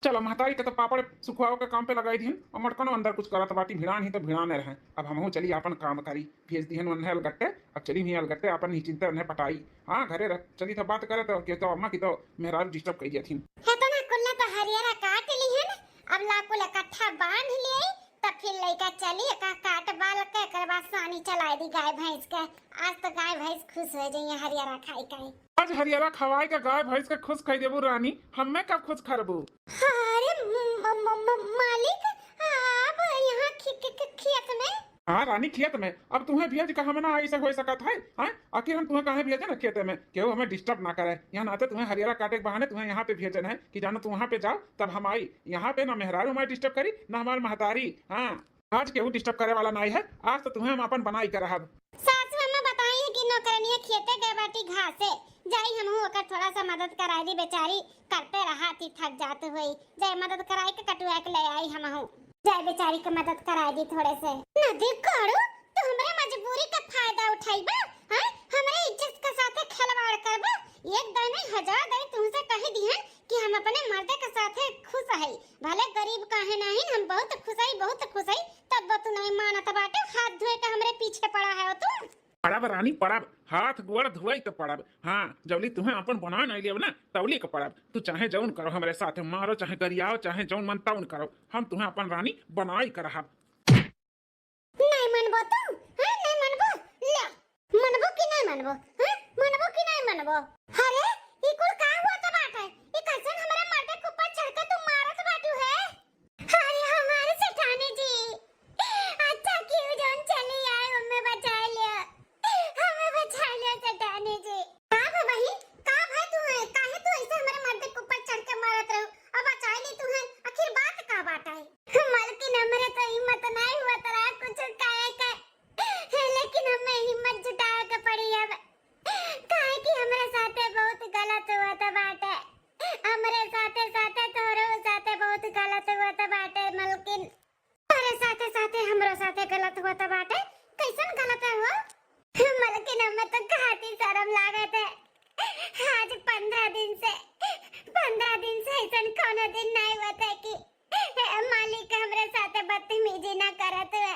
Speaker 1: चलो महतारी के तो पापड़ सुखवाओ के काम पे लगाई थी, और मटकनो अंदर कुछ करत बाटी, भिड़ान ही तो भिड़ाने रहे। अब हम चली अपन काम करी, भेज दी उन्हें अलगट्टे। अब चली ही अलगट्टे अपन ही चिंता उन्हें पटाई। हाँ घरे रख चली था बात करे तो अम्मा की तो मेहरारू डिस्टर्ब कर दिया थी।
Speaker 2: है तो ना कुल्ला तो हरियारा काट ली है ना, अब लाको इकट्ठा बांध लिए तब फिर लइका चली का काट बाल के करवा सानी चलाई दी गाय भैंस के। आज तो गाय भैंस खुश हो जाइए हरियारा खाई के।
Speaker 1: आज हरियारा खवाए का गाय भैंस के खुश खाई देबू रानी, हमें कब खुश खरबू?
Speaker 2: अरे मालिक आप यहाँ खेत में?
Speaker 1: हाँ रानी खेत में। अब तुम्हें भेज कहा में ना ऐसा हो सकता है? हाँ आखिर हम तुम्हें कहाँ भेजे ना खेते में, क्यों हमें डिस्टर्ब ना करे। यहाँ नाते तुम्हें हरियारा काटे के बहाने तुम्हें यहाँ पे भेजन है कि जानो तुम वहाँ पे जाओ, तब हम आई यहाँ पे। ना मेहरारू हमारी डिस्टर्ब करी ना हमारी महतारी। हाँ आज केहू डिस्टर्ब करे वाला नहीं है, आज तो तुम्हें हम अपन बनाई कर रहा।
Speaker 2: सासू अम्मा बताई है कि नौकरनिया खेते गए बाटी घासे जाई, हम ओकर थोड़ा सा मदद कराई दी, बेचारी करते रहा थी थक जाते हुई, जाए मदद कराई के कटुआ के ले आई हम जाए बेचारी के मदद कराई दी थोड़े से। नदी करू तो हमरे मजबूरी का फायदा उठाईबा, हां हमरे इज्जत के साथे खिलवाड़ करबा। एक दिन नहीं 1000 दिन तुमसे कह दी है कि हम अपने मर्दे के साथे खुश है, भले गरीब काहे नहीं, हम बहुत खुश है। तब तू नहीं मानत बाटे, हाथ धोए के हमरे पीछे पड़ा है तू।
Speaker 1: पड़ब रानी पड़ब, हाथ गोड़ धोई तो पड़ब। हाँ जबली तुम्हें अपन बना नहीं लिया ना तवली का पड़ब। तू चाहे जौन करो हमारे साथ, मारो चाहे गरियाओ चाहे जौन मन तौन करो, हम तुम्हें अपन रानी बनाई कर रहा।
Speaker 2: नहीं मनबो तू? हां नहीं मनबो? ले मनबो कि नहीं मनबो? हां मनबो कि नहीं मनबो? अरे ई कुल का हुआ तो बात है, ई कैसन हमारे मर्दे के ऊपर चढ़ के तू मारत बाटू है? अरे हमारे सेठानी जी अच्छा क्यों जौन चली आए, हमें बचा लिया सेठानी जी। का भाई का भाई तू है, काहे तू ऐसे हमारे मर्दे के ऊपर चढ़ के मारत रहो? अब बचा ली तू है, आखिर बात का बात है? मालकिन हमरे तो हिम्मत नहीं हुआ तरा कुछ कहे के, लेकिन हमें हिम्मत जुटा के पड़ी अब, काहे कि हमरे साथे बहुत गलत हुआ था बाटे, हमरे साथे साथे तोरो साथे बहुत गलत हुआ था बाटे मालकिन, तोरे साथे साथे हमरो साथे गलत हुआ था बाटे। कैसन गलत हुआ मालकिन? हमें तो खाती शर्म लागत है। आज 15 दिन से ऐसा कोनो दिन नहीं हुआ था कि मालिक हमरे साथे बदतमीजी ना करत है।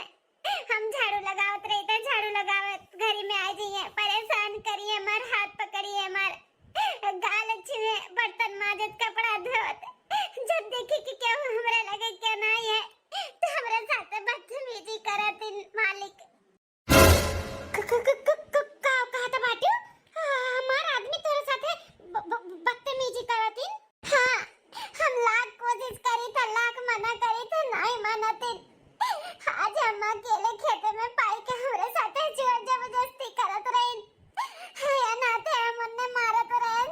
Speaker 2: हम झाड़ू लगावत रही तो झाड़ू लगावत घरी में आ जाइए, परेशान करिए, मार हाथ पकड़िए, मार गाल छुए, बर्तन माजत, कपड़ा धोत, जब देखी कि क्यों हमरे लगे क्यों नहीं है तो हमरे साथे बदतमीजी करत मालिक। कहता बाटू हमार आदमी तोरे साथे बदतमीजी करतिन? हाँ हम लाख कोशिश करी था, लाख मना करी था, नहीं मानतिन। आज हम अकेले खेते में पाई के हमरे साथे जोर जबरदस्ती करत रहिन, या नाते हमने मारत रहन।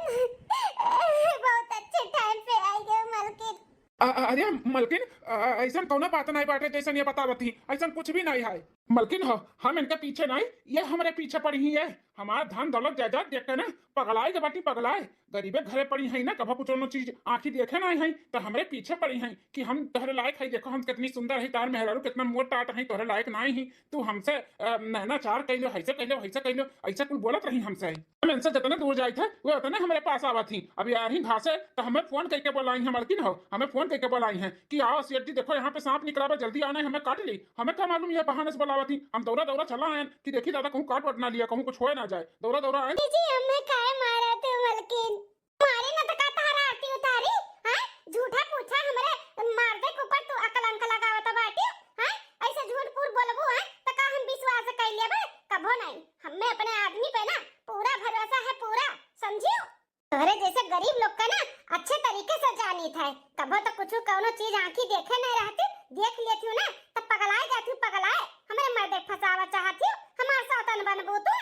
Speaker 2: बहुत अच्छे टाइम पे आई गए मालकिन।
Speaker 1: अरे मलकिन ऐसा कौन बात नहीं बाटे जैसे ये बतावत ही, ऐसा कुछ भी नहीं है। मलकिन हो हम इनके पीछे नहीं, ये हमारे पीछे पड़ी ही है। हमारा धन दौलत जायदाद देख के ना पगलाए के बाटी पगलाए, गरीबे घरे पड़ी है ना, कभी कुछ चीज आंखी देखे नहीं है तो हमारे पीछे पड़ी है कि हम तोहरे लायक है। देखो हम कितनी सुंदर है, तार मेहरारू कितना मोट टाट है, तोहरे लायक नहीं ही। तू हमसे नैना चार कह लो, ऐसे कह लो, ऐसे कह लो, ऐसे कुछ बोलत रही हमसे। हम इनसे जितने दूर जाए थे वो उतने हमारे पास आवा थी। अब यार ही घासे तो हमें फोन करके बोलाई है मलकिन हो, हमें फोन करके बोलाई है कि आओ सेठ जी देखो यहाँ पे सांप निकला है, जल्दी आना है, हमें काट ली। हमें क्या मालूम ये बहाने से बोलावा थी। हम दौड़ा दौड़ा चला आए कि देखी दादा कहूँ काट वट ना लिया, कहूँ कुछ होए ना जाए, दौड़ा दौड़ा आए।
Speaker 2: जी हमें काहे मारा तू मलकिन? मारे ना तो का तारा आरती उतारी? हां झूठा पूछा हमरे मार दे के ऊपर तू अकल अंक लगावत बाटी। हां ऐसे झूठ पूर बोलबू है तो का हम विश्वास कर लेबे? कबो नहीं। हमें अपने आदमी पे ना पूरा भरोसा है, पूरा समझियो। तोरे जैसे गरीब लोग का ना अच्छे तरीके से जानी था, कबो तो कुछ कौनो चीज आंखी देखे नहीं रहती, देख लेती हूं ना तब पगलाए जाती, पगलाए हमारे मर्दे फसावा चाहती, हमार सौतन बनबू तू।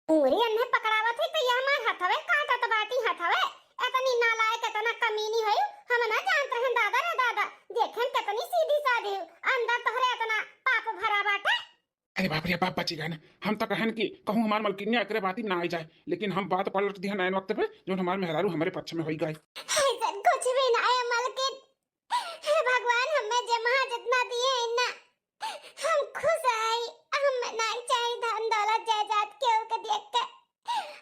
Speaker 2: पूरी अन्ने पकड़ावा थी तो ये हमार हथवे काटत बाटी, हथवे इतनी नालायक इतना कमीनी है, हम ना जानत रहे दादा रे दादा, देखें कितनी सीधी सादी अंदर तोहरे इतना पाप भरा बाटे।
Speaker 1: अरे बाप रे बाप बची गए ना। हम तो कहन कि कहूँ हमार मलकिन एकरे बाती ना आ जाए, लेकिन हम बात पलट दिया नैन वक्त पे जो हमारे मेहरारू हमारे पक्ष में हो गए।
Speaker 2: ऐसा कुछ भी ना है मलकिन, हे भगवान हमें जमा जितना दिए है ना हम खुश है। हमें ना चाहिए धन दौलत जायदाद केहू के देख के,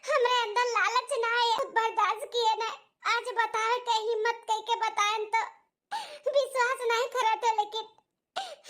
Speaker 2: हमरे अंदर लालच ना है, खुद बर्दाश्त किए ना। आज बतावे के हिम्मत कह के बताएं तो विश्वास नहीं करते, लेकिन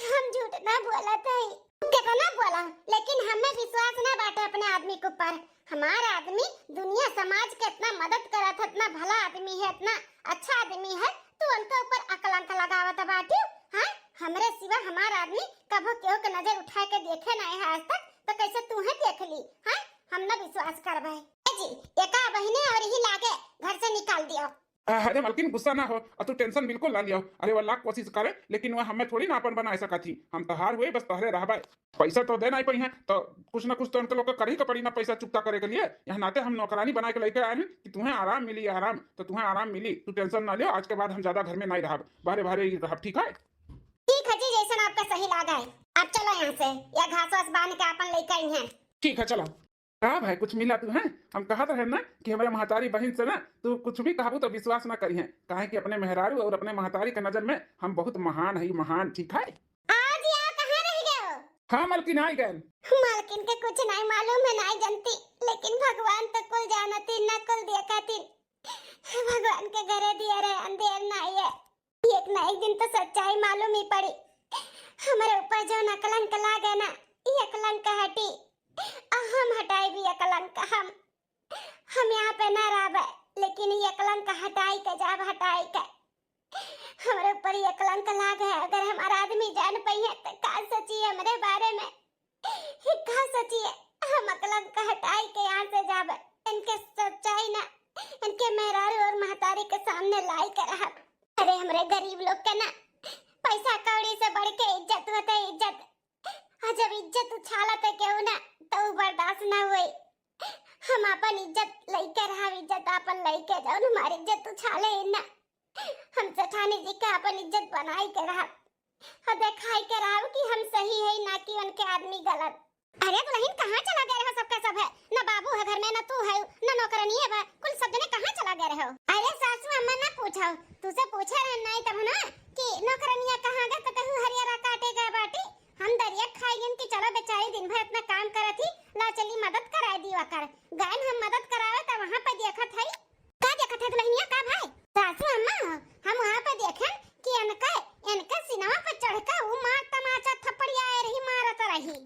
Speaker 2: हम झूठ ना बोला थे, देखो ना बोला, लेकिन हमें विश्वास ना बाटे अपने आदमी के ऊपर। हमारा आदमी दुनिया समाज के इतना मदद करत है, इतना भला आदमी है, इतना अच्छा आदमी है, तू उनके ऊपर अकलंक लगावत बाटी। हां हमरे सिवा हमारा आदमी कबो केहू के नजर उठा के देखे नहीं है आज तक, तो कैसे तू है देख ली? हां हम ना विश्वास करबे जी। एका बहिने और ही लागे घर से निकाल दियो।
Speaker 1: अरे मलकिन गुस्सा ना हो और तू टेंशन बिल्कुल ना लियो। अरे वो लाख कोशिश करे लेकिन वह हमें थोड़ी ना अपन बना सका थी। हम तो हार हुए, बस तोहरे रहबे। पैसा तो दे नहीं पाई है तो कुछ ना कुछ तो उनके लोग को कर ही पड़ी ना, पैसा चुकता करे के लिए। यहाँ नाते हम नौकरानी बना के लेके आए हैं कि तुम्हें आराम मिली, आराम तो तुम्हें आराम मिली, तू टेंशन ना लियो। आज के बाद हम ज्यादा घर में नहीं रहा, बाहरे बाहरे ही रहा, ठीक है?
Speaker 2: ठीक है जी, जैसा आपका सही लगा है। आप चलो यहाँ से, या घास वास बांध के अपन लेके आई हैं।
Speaker 1: ठीक है चलो। कहा भाई कुछ मिला तू है? हम कहते रहे ना कि हमारे महतारी बहन से ना तू कुछ भी कहबू तो विश्वास ना करिए, काहे कि अपने मेहरारू और अपने महतारी के नजर में हम बहुत महान है, महान, ठीक है?
Speaker 2: आज यहाँ कहाँ रह गए हो?
Speaker 1: हाँ मलकिन आई गए।
Speaker 2: मालकिन के कुछ नहीं मालूम है, नहीं जानती, लेकिन भगवान तो कुल जानती न कुल देखती। भगवान के घरे दिया रहे अंधेर नहीं है, एक ना एक दिन तो सच्चाई मालूम ही पड़ी। हमारे ऊपर जो कलंक लागे ना, ये कलंक हटी, हम हटाई भी कलंक। हम यहाँ पे ना रहे, लेकिन ये कलंक हटाई के जब हटाई के हमारे ऊपर ये कलंक लाग है। अगर हमारा आदमी जान पाई है तो का सची है हमारे बारे में, का सची है। हम कलंक हटाई के यहाँ से जाब, इनके सच्चाई ना इनके मेहरारू और महतारी के सामने लाई कर रहा। अरे हमारे गरीब लोग के ना पैसा कौड़ी से बढ़ के इज्जत होता है, इज्जत। जब इज्जत उछालत है क्यों ना तो बर्दाश्त ना हुई। हम अपन इज्जत लेके रहा, इज्जत अपन लेके जाओ, हमारी इज्जत उछाले ना। हम सेठानी जी का अपन इज्जत बनाई के रहा और दिखाई के रहा कि हम सही है ना कि उनके आदमी गलत। अरे दुल्हन कहाँ चला गए रहो? सबका सब है ना, बाबू है घर में, ना तू है, ना नौकरानी है, कुल सब जने कहाँ चला गए रहो? अरे सासू अम्मा ना पूछो, तुझसे पूछा रहे नहीं तब ना कि नौकरानिया कहाँ गए, तो कहूँ हरियारा काटे गए बाटी। हम दरिया खाई कि चलो बेचारी दिन भर इतना काम करत थी, ला चली मदद कराए दिया कर। गायन हम मदद करावे तो वहाँ पे देखत है, का देखत है दुल्हनिया का भाई? सासू अम्मा हम वहाँ पे देखें कि इनका सिनेमा पे चढ़कर वो मार तमाचा थप्पड़िया रही, मारत रही।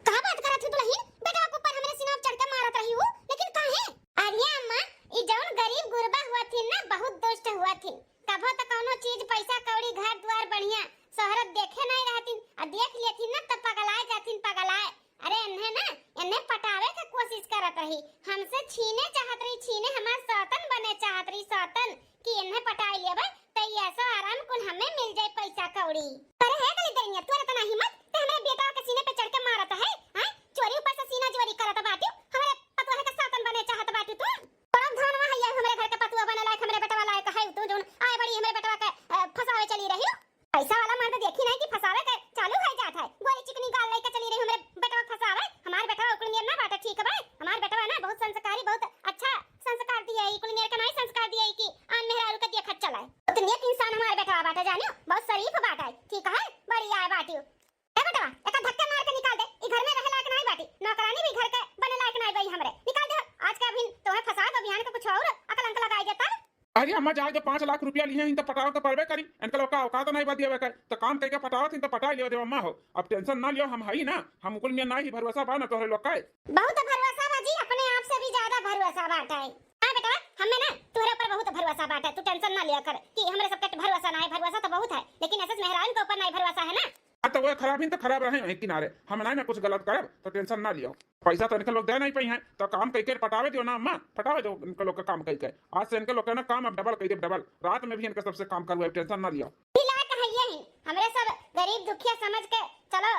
Speaker 2: कहाँ बात करत थी दुल्हन? बेटा के ऊपर हमारे सिनेमा चढ़ के मारत रही वो, लेकिन काहे? अरे अम्मा ई जौन गरीब गुरबा हुआ थी ना, बहुत दुष्ट हुआ थी। कभो तो कोनो चीज पैसा कौड़ी घर द्वार बढ़िया शहरत देखे नहीं रहती, और देख लेती ना तो पगलाए जाती, पगलाए। अरे इन्हें पटावे की कोशिश करत रही, हमसे छीने चाहत रही, छीने हमार सौतन बने चाहत रही, सौतन कि इन्हें पटाई लेबे तो ऐसा आराम कुल हमें मिल जाए पैसा कौड़ी। अरे है गली करेंगे तू इतना हिम्मत ते हमारे बेटा के सीने पे चढ़ के मारत है? हां चोरी ऊपर से सीना चोरी करत बाटी, हमारे पतवा के सौतन बने चाहत बाटी तू। बड़ा धनवा है हमारे घर के पतवा बने लायक, हमारे बेटा वाला है, तू जोन आए बड़ी हमारे बेटा के फसावे चली रही हो। पैसा वाला मर्द देखी नहीं कि फसावे के चालू है जात है गोरी चिकनी गाल लेके चली रही हमरे बेटवा फसावे हमार बेटवा उकुल नियर ना बाटे ठीक है भाई हमार बेटवा ना बहुत संस्कारी बहुत अच्छा संस्कार दिया है इकुल नियर का नहीं संस्कार दिया है कि आन मेहरारू का दिया खच चला है तो नेक इंसान हमार बेटवा बाटे जानियो बहुत शरीफ बाटे ठीक है बढ़िया है बाटियो ए बेटवा एक धक्का मार के निकाल दे ई घर में रहे लायक नहीं बाटी नौकरानी भी घर के बने लायक नहीं भाई हमरे निकाल दे आज का अभी तोहे फसा तो बिहान का कुछ और अकल अंक लगाई देता
Speaker 1: अरे अम्मा जाए जो 5 लाख रुपया लिए हैं तो पटाव के पड़बे करी इनका लोग का औकात नहीं बदिया कर तो काम करके पटावत तो पटा लियो देव अम्मा हो अब टेंशन ना लियो हम हई ना हम कुल में ना ही भरोसा बा ना तोहरे लोग का
Speaker 2: बहुत भरोसा बाजी अपने आप से भी ज्यादा भरोसा बाटा है हां बेटा हमें ना तोहरे ऊपर बहुत भरोसा बाटा है तू टेंशन ना लिया कर कि हमरे सब पे भरोसा ना है भरोसा तो बहुत है लेकिन ऐसे मेहरान के ऊपर नहीं भरोसा है ना
Speaker 1: तो वो खराब ही तो खराब रहे एक किनारे हम ना कुछ गलत करब तो टेंशन ना लियो पैसा तो इनके लोग दे नहीं पाई हैं तो काम करके पटावे दियो ना अम्मा पटावे दो इनके लोग का काम करके आज से इनके लोग का ना काम अब डबल कर दे डबल रात में भी इनके सबसे काम करवाए टेंशन ना लियो
Speaker 2: मिला कहिए ही हमरे सब गरीब दुखिया समझ के चलो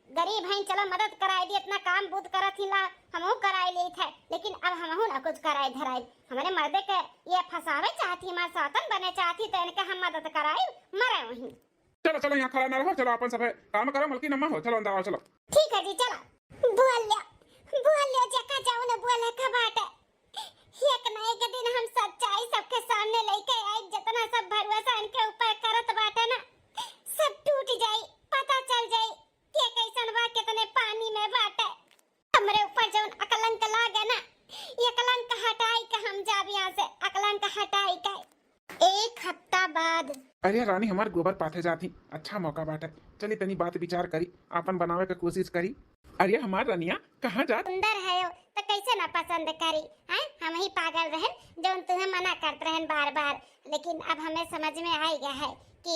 Speaker 2: गरीब हैं चलो मदद कराए दी इतना काम बुद करत ही ला हमहू कराए ली थे लेकिन अब हमहू ना कुछ कराए धराए हमारे मर्दे के ये फसावे चाहती हमारे साथन बने चाहती तो इनके हम मदद कराए मरे वहीं
Speaker 1: चलो चलो यहाँ खड़ा ना रहो चलो अपन सब काम करो मलकी नम्मा हो चलो अंदर आओ चलो
Speaker 2: ठीक है जी चलो बोलिया जका जाओ ना बोले का बात है एक ना एक दिन हम सच्चाई सबके सामने लेके आए जितना सब भरोसा इनके ऊपर करत बाटे ना सब टूट जाई पता चल जाई कि कैसन बा कितने पानी में बाटे हमरे ऊपर जौन अकलंक लागे ना ये अकलंक हटाई के हम जाब यहाँ से अकलंक हटाई के एक हफ्ता बाद
Speaker 1: अरे रानी हमारे गोबर पाथे जाती अच्छा मौका बाटे चली तनी बात विचार करी अपन बनावे की कोशिश करी अरे हमार रनिया कहाँ जात
Speaker 2: सुंदर है तो कैसे ना पसंद करी हैं हम ही पागल रहन जो तुम्हें मना करते रहन बार बार लेकिन अब हमें समझ में आ गया है कि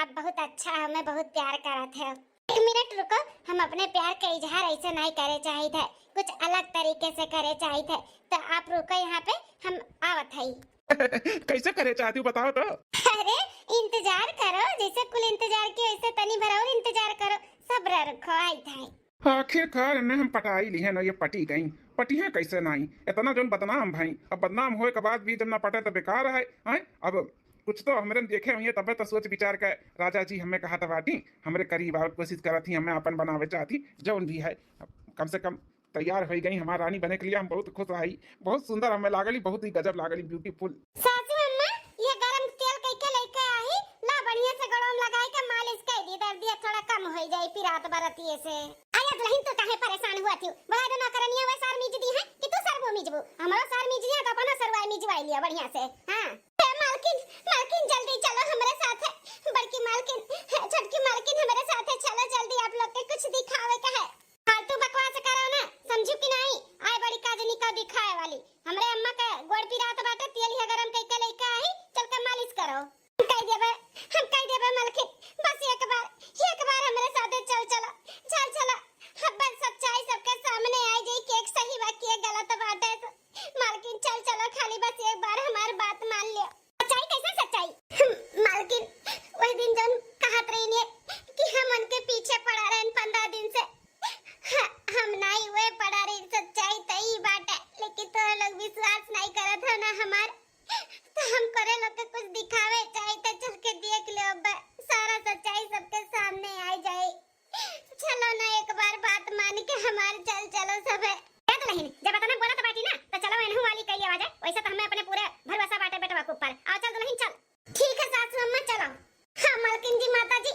Speaker 2: आप बहुत अच्छा हमें बहुत प्यार करते हो एक मिनट रुको हम अपने प्यार का इजहार ऐसे नहीं करे चाहिए थे कुछ अलग तरीके से करे चाहिए थे तो आप रुको यहाँ पे हम आवत है
Speaker 1: कैसे करे चाहती हूँ बताओ तो
Speaker 2: अरे इंतजार करो जैसे कुल इंतजार किया वैसे तनी भर और इंतजार करो सब्र रखो आई था
Speaker 1: आखिरकार ने हम पटाई ली है ना ये पटी गई पटी है कैसे नहीं इतना जो बदनाम भाई अब बदनाम होए के बाद भी जब ना पटे तो बेकार है अब कुछ तो हमरे देखे हुई तब तो सोच विचार के राजा जी हमें कहा था बाटी हमरे करीब आवे कोशिश करा थी हमें अपन बनावे चाहती जौन भी है कम से कम तैयार हो गई हमारा रानी बने के लिए हम बहुत खुश रही बहुत सुंदर हमें लागली बहुत ही गजब लागली ब्यूटीफुल
Speaker 2: सासू अम्मा ये गरम तेल कैके लेके आई ला बढ़िया से गरम लगाई के मालिश कर दी दर्द थोड़ा कम हो जाए फिर रात बरतिए से अरे दुल्हन तो काहे परेशान हुआ थी बड़ा दोनों करनिया वे सार मीज दी है कि तू सरबो मीजबू हमारा सार मीज दिया तो अपना सरवाई मीजवाई लिया बढ़िया से हां मालकिन मालकिन जल्दी चलो हमारे साथ बड़की मालकिन छोटकी मालकिन हमारे साथ चलो जल्दी आप लोग के कुछ दिखावे का है फालतू बकवास करो ना समझू कि नहीं आए बड़ी काजनी का दिखाए वाली हमरे अम्मा का गोड़ पिरात बाटे तेल है गरम कैके लेके आई चल के मालिश करो हम कह देबे मालकिन बस एक बार हमारे साथ चल चलो अब बस सच्चाई सबके सामने आ जाए कि एक सही बात की गलत बात है तो मालकिन चलो खाली बस एक बार हमारी बात मान लियो सच्चाई कैसे सच्चाई मालकिन वही दिन जन कहत रही ने कि हम उनके पीछे पड़ा रहन 15 दिन से हम नहीं हुए पड़ा रही सच्चाई तई बात है लेकिन तो लोग विश्वास नहीं करत है ना हमार तो हम करे लोग के कुछ दिखावे चाहिए तो चल के देख लो अब सारा सच्चाई सबके सामने आ जाए चलो ना एक बार बात मान के हमारे चलो सब है याद नहीं जब बताना बोला तो बाटी ना तो चलो इन्हू वाली कही आवाज है वैसे तो हमें अपने पूरे भरोसा बाटे बेटवा के ऊपर आओ चल दुल्हन चल ठीक है सासू अम्मा चलो हां मालकिन जी माता जी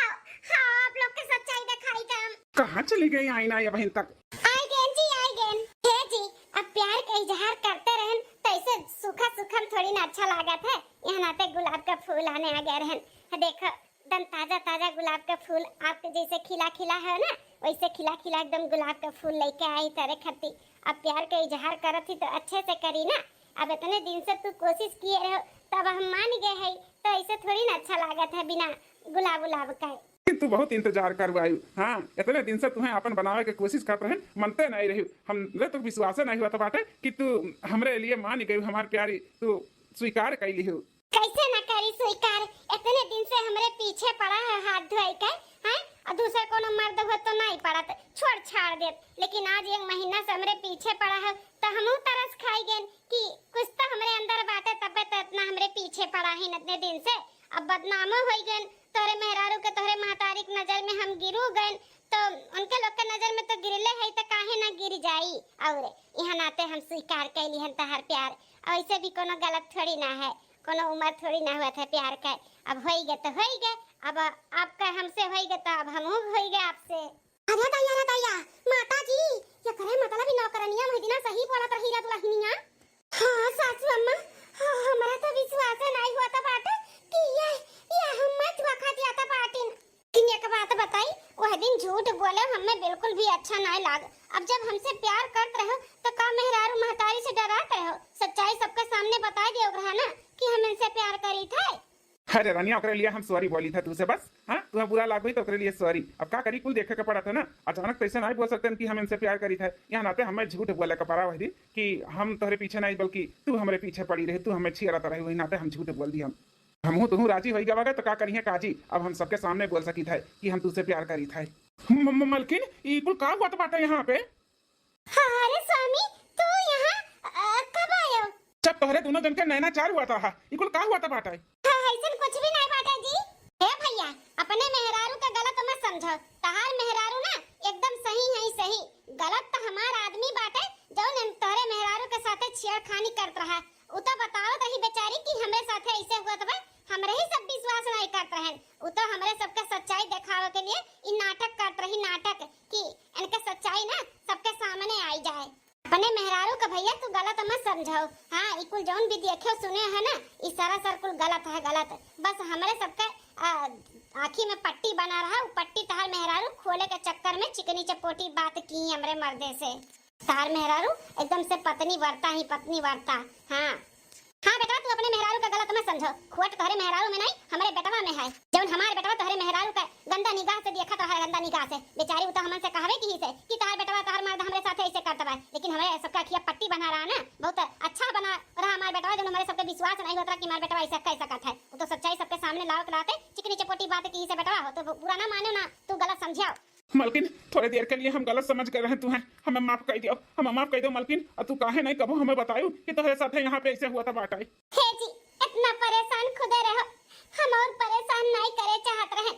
Speaker 2: आओ हां आप लोग के सच्चाई दिखाई का
Speaker 1: कहाँ चली गई आईना या बहन तक
Speaker 2: आई गेन हे जी अब प्यार का इजहार करते रहन तो ऐसे सूखा थोड़ी ना अच्छा लागत है यहाँ नाते गुलाब का फूल आने आ गए रहन देखो एकदम ताजा गुलाब का फूल आपके जैसे खिला है ना वैसे खिला एकदम गुलाब का फूल लेके आई तेरे खती अब प्यार का इजहार करत थी तो अच्छे से करी ना अब इतने दिन से तू कोशिश किए रहो तब हम मान गए है तो ऐसे थोड़ी ना अच्छा लागत है बिना गुलाब का
Speaker 1: तू बहुत इंतजार करवायु हाँ इतने दिन से तुम्हें अपन बनावे की कोशिश करते हैं मनते नहीं रही हमरे तो विश्वास नहीं हुआ तो बाटे कि तू हमरे लिए मान गई हमार प्यारी तू स्वीकार कैली हो
Speaker 2: कैसे ना करी स्वीकार इतने दिन से हमरे पीछे पड़ा है हाथ धोई के हैं और दूसरे कोनो मर्द हो तो नहीं पड़ा तो छोड़ छाड़ दे लेकिन आज 1 महीना से हमरे पीछे पड़ा है तो हमहू तरस खाई गए कि कुछ तो हमरे अंदर बाटे तब तो इतना हमरे पीछे पड़ा है इतने दिन से अब बदनामो हो गए, तोरे मेहरारू के तोरे महतारी के नजर में हम गिरू गए, तो उनके लोग के नजर में तो गिरले है, तो काहे ना गिर जाई। और यहाँ नाते हम स्वीकार कैली हन तहार प्यार, ऐसे भी कोनो गलत थोड़ी ना है, कोनो उम्र थोड़ी ना हुआ था प्यार का। अब हो गए तो हो गए, अब आपका हमसे हो गए तो अब हम हो गए आपसे। अरे दैया माता जी, ये करे मतलब ही नौकरनिया महीना सही बोलत रही रा दुल्हनिया। हां सासू अम्मा, हमरा तो विश्वास नहीं हुआ था बात कि ये हम मत वखत आता बाटिन। किन एक बात बताई, वह दिन झूठ बोले हमें बिल्कुल भी अच्छा नहीं लाग। अब जब हमसे प्यार करते रहो तो का मेहरारू महतारी से डराते रहो, सच्चाई सबके सामने बता दियो रहा ना कि हम इनसे प्यार करी थे।
Speaker 1: अरे रानिया, ओकरे लिए हम सॉरी बोली था तुझसे बस। हाँ, तुम्हें बुरा लाग गई तो ओकरे लिए सॉरी। अब का करी, कुल देखे के पड़ा था ना, अचानक कैसे नहीं बोल सकते कि हम इनसे प्यार करी था। यहाँ नाते हमें झूठ बोले का पड़ा वही कि हम तोहरे पीछे नहीं बल्कि तू हमारे पीछे पड़ी रही, तू हमें छीरता रही, वही नाते हम झूठ बोल दी। हम तुम राजी हो गए तो का करिए काजी, अब हम सबके सामने बोल सकी था कि हम तुझसे प्यार करी था। मलकिन ये कुल का हुआ बाटा यहाँ पे?
Speaker 2: अरे स्वामी, तू यहाँ कब आयो?
Speaker 1: जब तोहरे दोनों जन के नैना चार हुआ था। ये कुल का हुआ था बाटा?
Speaker 2: ऐसन कुछ भी नहीं बाटा जी। हे भैया, अपने मेहरारू का गलत मत समझो। तहार मेहरारू ना एकदम सही है, सही गलत तो हमार आदमी बाटे जो तोरे मेहरारू के साथे छेड़खानी करत रहा। उ तो बताओ रही बेचारी कि हमरे साथे ऐसे हुआ था, हमरे ही सब विश्वास नहीं करत रहन। उ तो हमरे सबके सच्चाई दिखावे के लिए इ नाटक करत रही, नाटक कि इनके सच्चाई ना सबके सामने आई जाए। अपने मेहरारू का भैया तू गलत मत समझो। हाँ, ई कुल जौन भी देखे सुने है ना, ई सारा सर कुल गलत है, गलत। बस हमरे सबके आँखी में पट्टी बना रहा, वो पट्टी तहार मेहरारू खोले के चक्कर में चिकनी चपोटी बात की हमरे मर्दे से। तहार मेहरारू एकदम से पत्नी वर्ता ही पत्नी वर्ता। हाँ हाँ बेटा, तू अपने मेहरारू का गलत मत समझो। खोट तोहरे मेहरारू में नहीं, हमारे बेटवा में है। जौन हमारे बेटवा तोहरे मेहरारू का गंदा निगाह से देखत रहा, गंदा निगाह से। बेचारी उता हमन से कहवे की ही से कि तहार बेटवा तहार मर्द हमरे साथे ऐसे करत बा, लेकिन हमारे सबका अखिया पट्टी बना रहा ना, बहुत अच्छा बना रहा हमारे बेटवा, जो हमारे सबके विश्वास नहीं होता कि हमारे बेटवा ऐसा कैसा करता है। वो तो सच्चाई सबके सामने लाओ कराते, चिकनी चपोटी बात की से बेटवा हो तो बुरा ना मानो ना, तू गलत समझाओ।
Speaker 1: मलकिन, थोड़ी देर के लिए हम गलत समझ कर रहे तुम्हें, हमें माफ कर दियो, हमें माफ कर दो मलकिन। और तू काहे नहीं कबो हमें बतायो कि तुम्हारे साथ यहाँ पे ऐसे हुआ था बाटा?
Speaker 2: हे जी, इतना परेशान खुदे रहो, हम और परेशान नहीं करे चाहत रहे।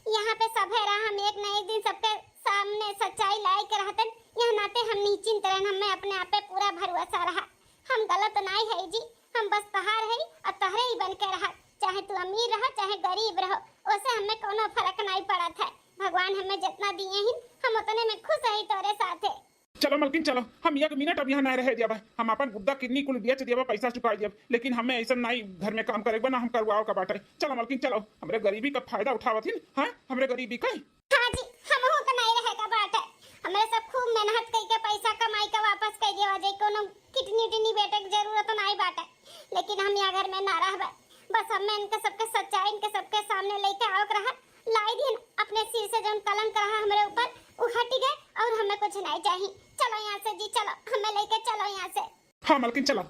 Speaker 2: यहाँ पे सब है रहा, हम एक न एक दिन सबके सामने सच्चाई लाई के रहते। यहाँ नाते हम निश्चिंत रहन, हमें अपने आप पे पूरा भरोसा रहा। हम गलत नहीं है जी, हम बस तहार है और तहरे ही बन के रहा। चाहे तू अमीर रहो चाहे गरीब रहो, उससे हमें कोनो फर्क नहीं पड़ा था। भगवान हमें जितना दिए हैं हम उतने में खुश है तोरे साथे।
Speaker 1: चलो मलकिन चलो, हम एक मिनट अब यहाँ नहीं रह दिया, हम अपन गुद्दा किडनी कुल बेच दिया, पैसा चुका दिया, लेकिन हमें ऐसा नहीं घर में काम करेगा ना, हम करवाओ का बाटे। चलो मलकिन चलो, हमरे गरीबी का फायदा उठावत ही। हाँ, हमरे गरीबी का
Speaker 2: हाँ जी, हम हो का नहीं रहेगा बाटे। हमरे सब खूब मेहनत करके पैसा कमाई के वापस कर दिया जाए, कोनो किडनी टिनी बेटे की जरूरत नहीं बाटे, लेकिन हम यहाँ घर में ना रहबे। बस हमें इनके सबके सच्चाई इनके सबके सामने लेके आओ रहा, लाई दिन अपने सिर से जो कलंक रहा हमारे ऊपर वो हट गए और हमें कुछ नहीं चाहिए। चलो यहाँ से जी, चलो हमें लेके चलो यहाँ से।
Speaker 1: हाँ मलकिन चलो।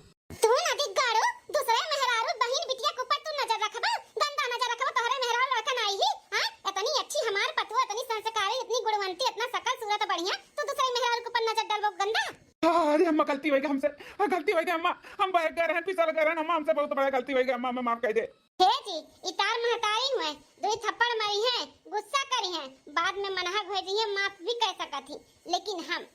Speaker 2: तू ना दिगाड़ो, दूसरे मेहरारू बहन बिटिया के ऊपर तू नजर रखबा, गंदा नजर रखबा। तोहरे मेहरारू लड़का नहीं ही, हां इतनी अच्छी हमार पतुआ, इतनी संस्कारी, इतनी गुणवंती, इतना शकल सूरत बढ़िया, तो दूसरे मेहरारू के ऊपर नजर डालबो गंदा।
Speaker 1: अरे अम्मा गलती हो गई हमसे, गलती हो गई अम्मा, हम बह गए रहन, फिसल गए रहन अम्मा, हमसे बहुत बड़ा गलती हो गई अम्मा, हमें माफ कर दे।
Speaker 2: हे जी, इतार महतारी हुए, दो थप्पड़ मारी है, गुस्सा करी है, बाद में मनहा भेजी है, माफ भी कर सकत ही, लेकिन हम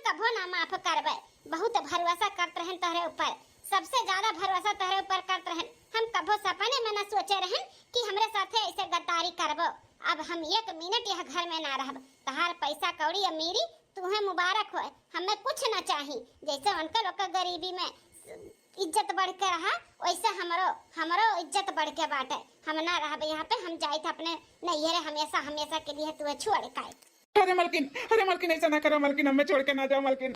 Speaker 2: कभो ना माफ करबे। बहुत भरोसा करत रहन तोहरे ऊपर, सबसे ज्यादा भरोसा तोहरे ऊपर करत रहन। हम कभो सपने में न सोचे रहन कि हमरे साथे ऐसे गद्दारी करबो। अब हम एक मिनट यह घर में ना रहब। तहार पैसा कौड़ी अमीरी तुम्हें मुबारक होए, हमें कुछ न चाहिए। जैसे उनका लोग का गरीबी में इज्जत बढ़ के रहा, वैसे हमरो इज्जत बढ़ के बाटे। हम ना रहबे यहाँ पे, हम जाए थे अपने नैहरे हमेशा के लिए, तुम्हें छोड़ के।
Speaker 1: अरे मलकिन ऐसा ना करो मलकिन, हमें छोड़ के ना जाओ मलकिन।